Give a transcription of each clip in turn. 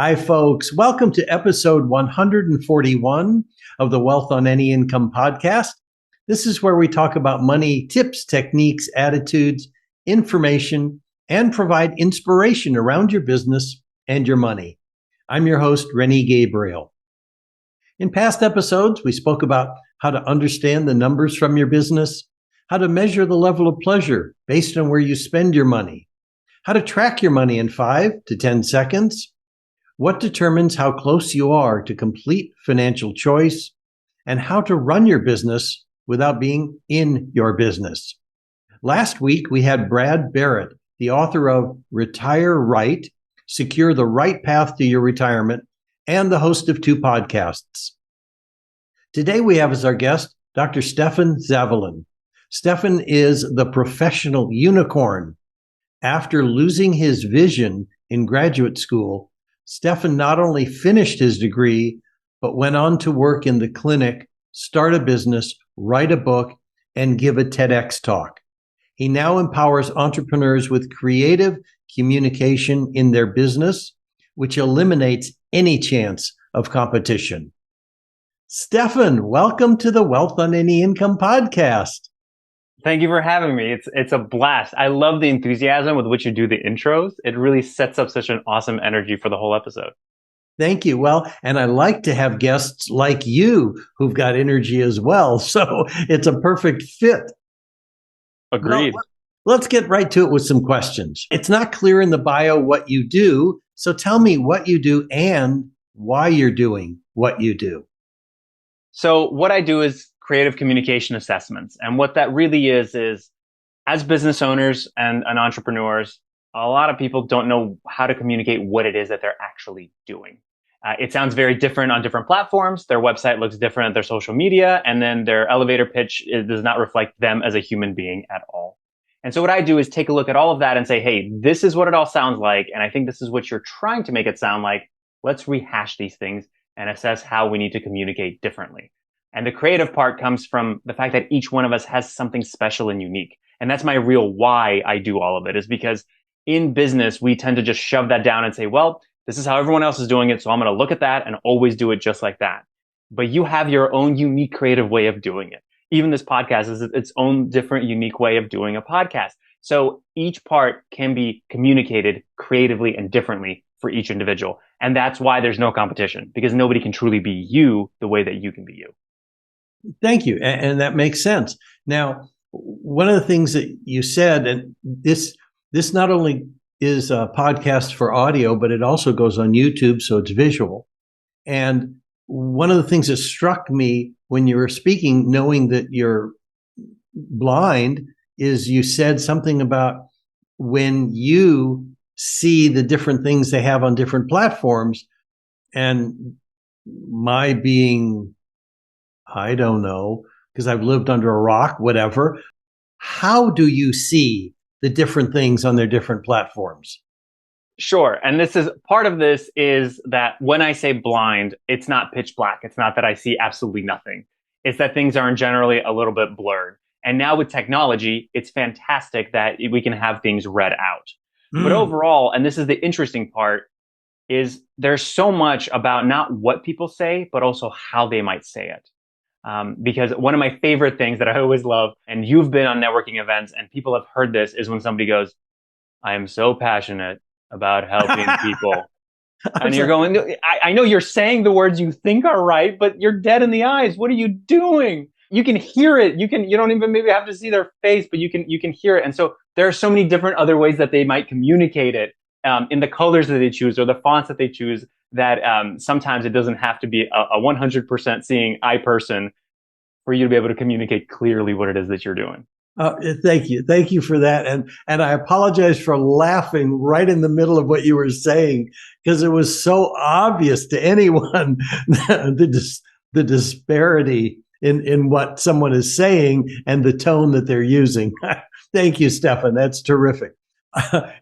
Hi, folks. Welcome to episode 141 of the Wealth on Any Income podcast. This is where we talk about money tips, techniques, attitudes, information, and provide inspiration around your business and your money. I'm your host, Rennie Gabriel. In past episodes, we spoke about how to understand the numbers from your business, how to measure the level of pleasure based on where you spend your money, how to track your money in 5 to 10 seconds, what determines how close you are to complete financial choice, and how to run your business without being in your business. Last week, we had Brad Barrett, the author of Retire Right, Secure the Right Path to Your Retirement, and the host of 2 podcasts. Today, we have as our guest, Dr. Stefan Zavalin. Stefan is the professional unicorn. After losing his vision in graduate school, Stefan not only finished his degree, but went on to work in the clinic, start a business, write a book, and give a TEDx talk. He now empowers entrepreneurs with creative communication in their business, which eliminates any chance of competition. Stefan, welcome to the Wealth on Any Income podcast. Thank you for having me. It's a blast. I love the enthusiasm with which you do the intros. It really sets up such an awesome energy for the whole episode. Thank you. Well, and I like to have guests like you who've got energy as well. So it's a perfect fit. Agreed. Well, let's get right to it with some questions. It's not clear in the bio what you do. So tell me what you do and why you're doing what you do. So what I do is creative communication assessments. And what that really is as business owners and entrepreneurs, a lot of people don't know how to communicate what it is that they're actually doing. It sounds very different on different platforms. Their website looks different at their social media, and then their elevator pitch does not reflect them as a human being at all. And so what I do is take a look at all of that and say, hey, this is what it all sounds like. And I think this is what you're trying to make it sound like. Let's rehash these things and assess how we need to communicate differently. And the creative part comes from the fact that each one of us has something special and unique. And that's my real why I do all of it, is because in business, we tend to just shove that down and say, well, this is how everyone else is doing it. So I'm going to look at that and always do it just like that. But you have your own unique creative way of doing it. Even this podcast is its own different, unique way of doing a podcast. So each part can be communicated creatively and differently for each individual. And that's why there's no competition, because nobody can truly be you the way that you can be you. Thank you. And that makes sense. Now, one of the things that you said, and this not only is a podcast for audio, but it also goes on YouTube, so it's visual. And one of the things that struck me when you were speaking, knowing that you're blind, is you said something about when you see the different things they have on different platforms, and my being, I don't know, because I've lived under a rock, whatever. How do you see the different things on their different platforms? Sure. And part of this is that when I say blind, it's not pitch black. It's not that I see absolutely nothing. It's that things are generally a little bit blurred. And now with technology, it's fantastic that we can have things read out. But overall, and this is the interesting part, is there's so much about not what people say, but also how they might say it. Because one of my favorite things that I always love, and you've been on networking events and people have heard this, is when somebody goes, I am so passionate about helping people. And you're going, I know you're saying the words you think are right, but you're dead in the eyes. What are you doing? You can hear it. You don't even maybe have to see their face, but you can hear it. And so there are so many different other ways that they might communicate it, in the colors that they choose or the fonts that they choose, that sometimes it doesn't have to be a 100% seeing eye person for you to be able to communicate clearly what it is that you're doing. Thank you. Thank you for that. And I apologize for laughing right in the middle of what you were saying, because it was so obvious to anyone the disparity in what someone is saying and the tone that they're using. Thank you, Stefan. That's terrific.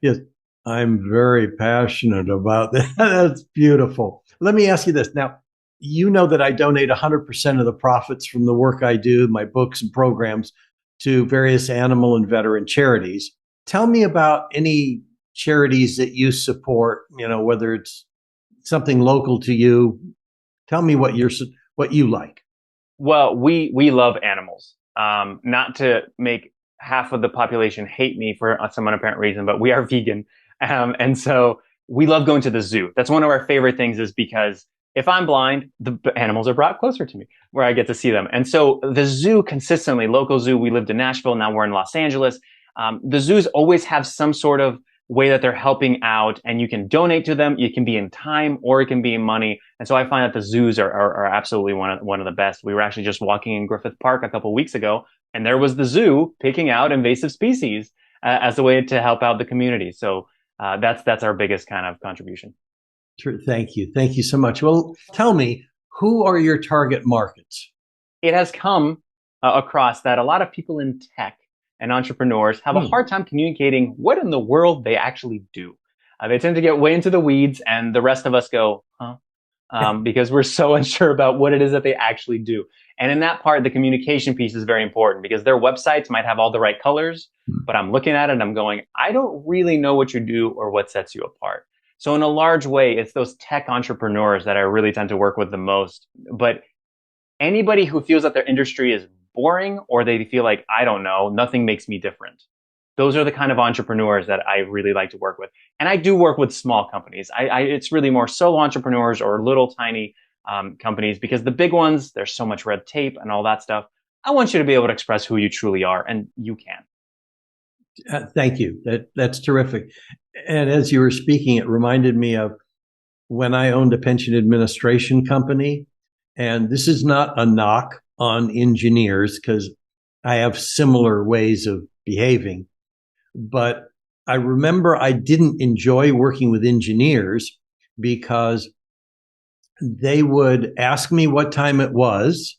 Yes, I'm very passionate about that. That's beautiful. Let me ask you this. Now, you know that I donate 100% of the profits from the work I do, my books and programs, to various animal and veteran charities. Tell me about any charities that you support, whether it's something local to you. Tell me what you like. Well, we love animals. Not to make half of the population hate me for some unapparent reason, but we are vegan. And so we love going to the zoo. That's one of our favorite things, is because if I'm blind, the animals are brought closer to me where I get to see them. And so the zoo consistently, local zoo, we lived in Nashville, now we're in Los Angeles. The zoos always have some sort of way that they're helping out, and you can donate to them. It can be in time or it can be in money. And so I find that the zoos are absolutely one of the best. We were actually just walking in Griffith Park a couple of weeks ago, and there was the zoo picking out invasive species as a way to help out the community. So that's our biggest kind of contribution. Thank you. Thank you so much. Well, tell me, who are your target markets? It has come across that a lot of people in tech and entrepreneurs have a hard time communicating what in the world they actually do. They tend to get way into the weeds, and the rest of us go, huh? Because we're so unsure about what it is that they actually do. And in that part, the communication piece is very important, because their websites might have all the right colors, but I'm looking at it and I'm going, I don't really know what you do or what sets you apart. So in a large way, it's those tech entrepreneurs that I really tend to work with the most. But anybody who feels that their industry is boring, or they feel like, I don't know, nothing makes me different, those are the kind of entrepreneurs that I really like to work with. And I do work with small companies. It's really more solo entrepreneurs or little tiny companies, because the big ones, there's so much red tape and all that stuff. I want you to be able to express who you truly are, and you can. Thank you. That's terrific. And as you were speaking, it reminded me of when I owned a pension administration company. And this is not a knock on engineers, because I have similar ways of behaving. But I remember I didn't enjoy working with engineers, because they would ask me what time it was.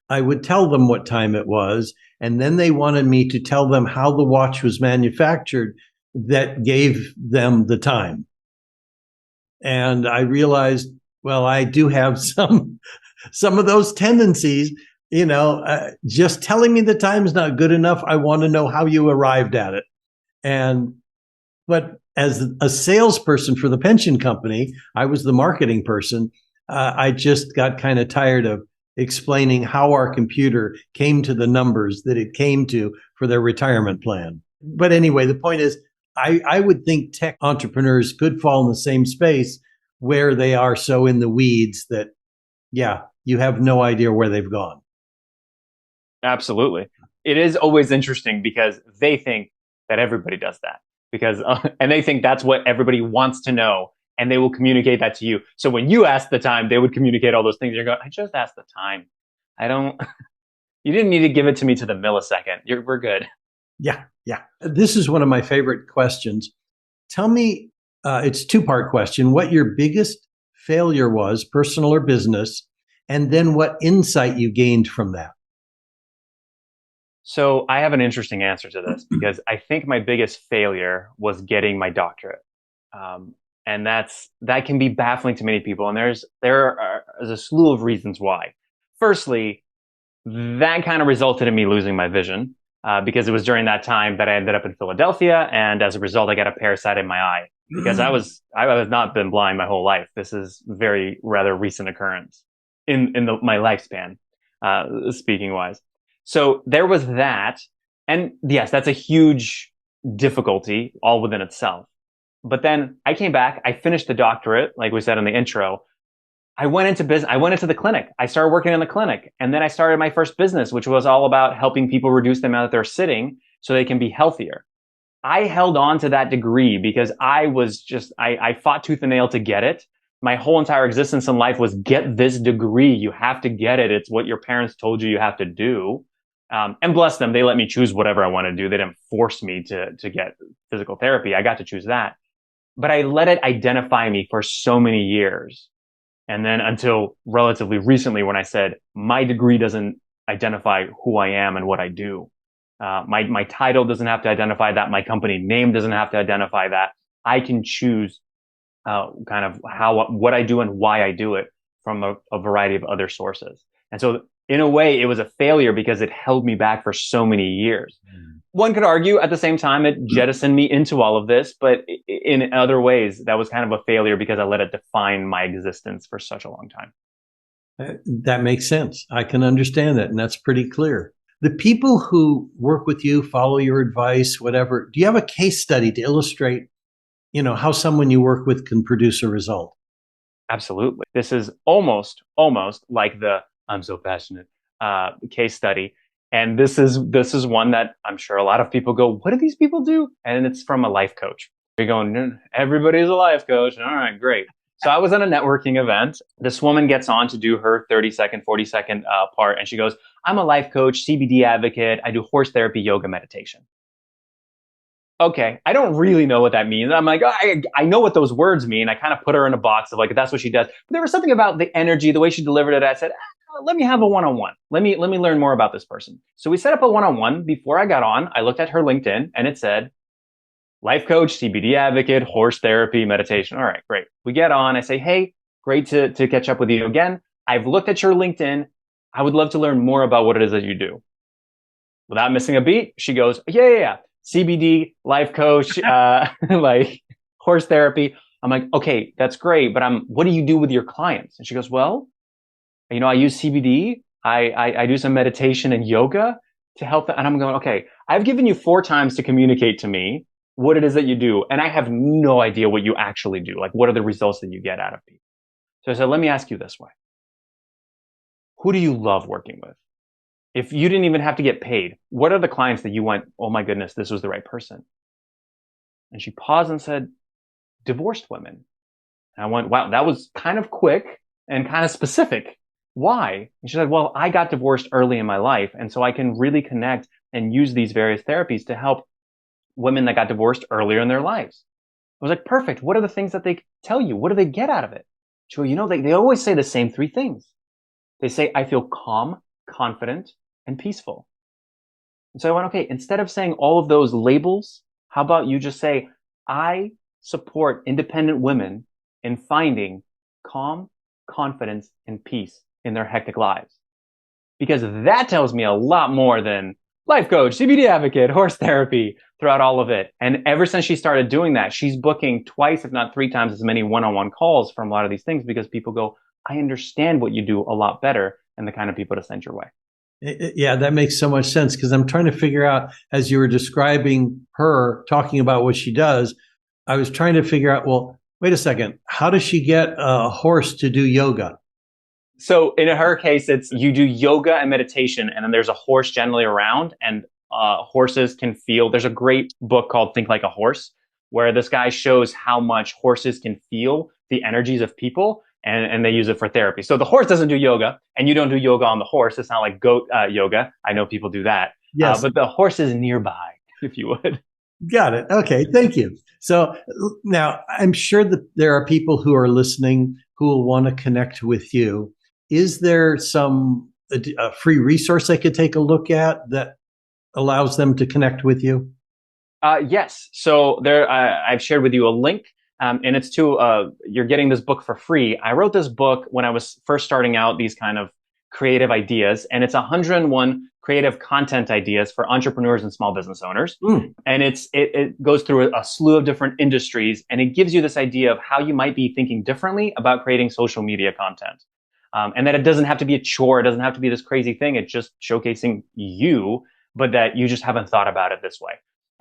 I would tell them what time it was. And then they wanted me to tell them how the watch was manufactured that gave them the time. And I realized, well, I do have some of those tendencies. Just telling me the time is not good enough. I want to know how you arrived at it. But as a salesperson for the pension company, I was the marketing person. I just got kind of tired of explaining how our computer came to the numbers that it came to for their retirement plan. But anyway, the point is, I would think tech entrepreneurs could fall in the same space, where they are so in the weeds that, yeah, you have no idea where they've gone. Absolutely. It is always interesting, because they think that everybody does that, and they think that's what everybody wants to know, and they will communicate that to you. So when you ask the time, they would communicate all those things. You're going, I just asked the time. You didn't need to give it to me to the millisecond. We're good. Yeah. This is one of my favorite questions. Tell me, it's a two-part question, what your biggest failure was, personal or business, and then what insight you gained from that. So I have an interesting answer to this, because I think my biggest failure was getting my doctorate. And that can be baffling to many people. And there's a slew of reasons why. Firstly, that kind of resulted in me losing my vision, because it was during that time that I ended up in Philadelphia. And as a result, I got a parasite in my eye, because I have not been blind my whole life. This is rather recent occurrence in my lifespan, speaking wise. So there was that. And yes, that's a huge difficulty all within itself. But then I came back, I finished the doctorate, like we said in the intro. I went into business. I went into the clinic. I started working in the clinic. And then I started my first business, which was all about helping people reduce the amount that they're sitting so they can be healthier. I held on to that degree because I fought tooth and nail to get it. My whole entire existence in life was, get this degree. You have to get it. It's what your parents told you have to do. And bless them, they let me choose whatever I want to do. They didn't force me to get physical therapy. I got to choose that. But I let it identify me for so many years. And then until relatively recently, when I said, my degree doesn't identify who I am and what I do. My title doesn't have to identify that. My company name doesn't have to identify that. I can choose kind of what I do and why I do it from a variety of other sources. And so in a way, it was a failure because it held me back for so many years. One could argue at the same time, it jettisoned me into all of this, but in other ways, that was kind of a failure because I let it define my existence for such a long time. That makes sense. I can understand that. And that's pretty clear. The people who work with you, follow your advice, whatever, do you have a case study to illustrate, how someone you work with can produce a result? Absolutely. This is almost like the I'm so passionate case study. And this is one that I'm sure a lot of people go, what do these people do? And it's from a life coach. You're going, everybody's a life coach. All right, great. So I was at a networking event. This woman gets on to do her 30-second, 40-second part. And she goes, I'm a life coach, CBD advocate. I do horse therapy, yoga, meditation. Okay, I don't really know what that means. I'm like, oh, I know what those words mean. I kind of put her in a box of like, that's what she does. But there was something about the energy, the way she delivered it. I said, let me have a one-on-one. Let me learn more about this person. So we set up a one-on-one. Before I got on, I looked at her LinkedIn and it said, life coach, CBD advocate, horse therapy, meditation. All right, great. We get on. I say, hey, great to catch up with you again. I've looked at your LinkedIn. I would love to learn more about what it is that you do. Without missing a beat, she goes, yeah. CBD, life coach, like horse therapy. I'm like, okay, that's great. But what do you do with your clients? And she goes, well, I use CBD. I do some meditation and yoga to help them. And I'm going, okay, I've given you 4 times to communicate to me what it is that you do. And I have no idea what you actually do. Like, what are the results that you get out of people? So I said, let me ask you this way. Who do you love working with? If you didn't even have to get paid, what are the clients that you went, oh my goodness, this was the right person? And she paused and said, divorced women. And I went, wow, that was kind of quick and kind of specific. Why? And she said, well, I got divorced early in my life. And so I can really connect and use these various therapies to help women that got divorced earlier in their lives. I was like, perfect. What are the things that they tell you? What do they get out of it? She goes, they always say the same 3 things. They say, I feel calm, confident, and peaceful. And so I went, okay, instead of saying all of those labels, how about you just say, I support independent women in finding calm, confidence, and peace in their hectic lives. Because that tells me a lot more than life coach, CBD advocate, horse therapy throughout all of it. And ever since she started doing that, she's booking 2, if not 3 times as many one-on-one calls from a lot of these things because people go, I understand what you do a lot better and the kind of people to send your way. Yeah, that makes so much sense because I'm trying to figure out, as you were describing her talking about what she does, I was trying to figure out, well, wait a second, how does she get a horse to do yoga? So in her case, it's you do yoga and meditation, and then there's a horse generally around, and horses can feel. There's a great book called Think Like a Horse, where this guy shows how much horses can feel the energies of people. And they use it for therapy. So the horse doesn't do yoga, and you don't do yoga on the horse. It's not like goat yoga. I know people do that. Yes. But the horse is nearby, if you would. Got it. Okay, thank you. So now I'm sure that there are people who are listening who will want to connect with you. Is there some a free resource they could take a look at that allows them to connect with you? Yes. So there, I've shared with you a link. And it's you're getting this book for free. I wrote this book when I was first starting out these kind of creative ideas, and it's 101 creative content ideas for entrepreneurs and small business owners. And it goes through a slew of different industries, and it gives you this idea of how you might be thinking differently about creating social media content. And that it doesn't have to be a chore. It doesn't have to be this crazy thing. It's just showcasing you, but that you just haven't thought about it this way.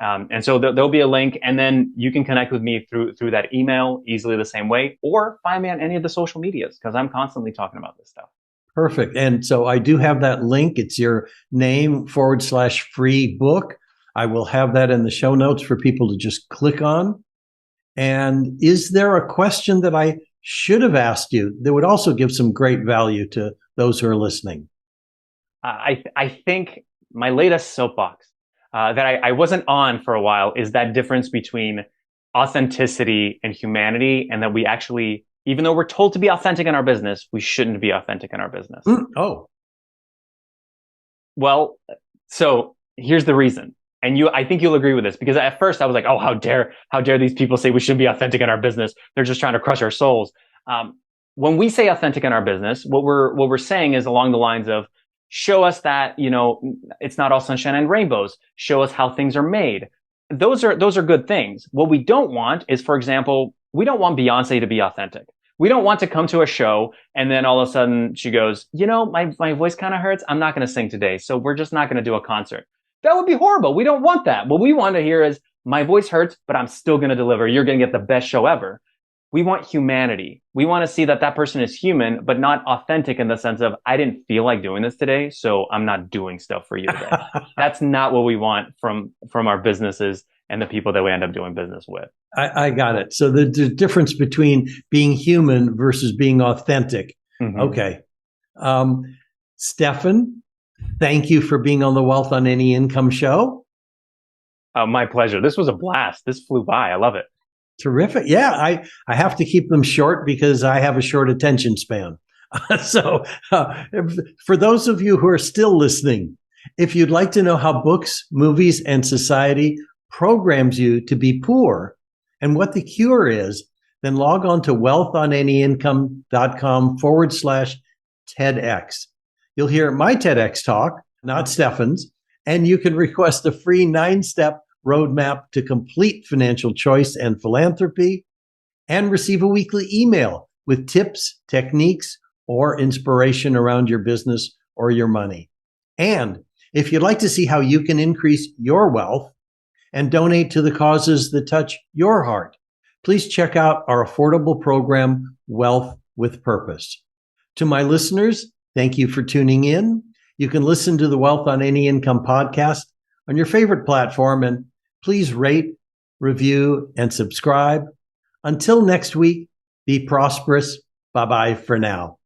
And so there'll be a link, and then you can connect with me through that email easily the same way, or find me on any of the social medias because I'm constantly talking about this stuff. Perfect. And so I do have that link. It's your name /free book. I will have that in the show notes for people to just click on. And is there a question that I should have asked you that would also give some great value to those who are listening? I think my latest soapbox that I wasn't on for a while is that difference between authenticity and humanity, and that we actually, even though we're told to be authentic in our business, we shouldn't be authentic in our business. Oh. Well, so here's the reason. And I think you'll agree with this, because at first I was like, oh, how dare these people say we shouldn't be authentic in our business? They're just trying to crush our souls. When we say authentic in our business, what we're saying is along the lines of, Show us that, it's not all sunshine and rainbows. Show us how things are made. Those are good things. What we don't want is, for example, we don't want Beyonce to be authentic. We don't want to come to a show and then all of a sudden she goes, my voice kind of hurts. I'm not going to sing today. So we're just not going to do a concert. That would be horrible. We don't want that. What we want to hear is, my voice hurts, but I'm still going to deliver. You're going to get the best show ever. We want humanity. We want to see that person is human, but not authentic in the sense of, I didn't feel like doing this today, so I'm not doing stuff for you today. That's not what we want from our businesses and the people that we end up doing business with. I got it. So the difference between being human versus being authentic. Mm-hmm. Okay. Stefan, thank you for being on the Wealth on Any Income show. My pleasure. This was a blast. This flew by. I love it. Terrific. Yeah, I have to keep them short because I have a short attention span. So for those of you who are still listening, if you'd like to know how books, movies, and society programs you to be poor and what the cure is, then log on to wealthonanyincome.com/TEDx. You'll hear my TEDx talk, not Stefan's, and you can request a free 9-step roadmap to complete financial choice and philanthropy, and receive a weekly email with tips, techniques, or inspiration around your business or your money. And if you'd like to see how you can increase your wealth and donate to the causes that touch your heart, please check out our affordable program, Wealth with Purpose. To my listeners, thank you for tuning in. You can listen to the Wealth on Any Income podcast on your favorite platform, and please rate, review, and subscribe. Until next week, be prosperous. Bye-bye for now.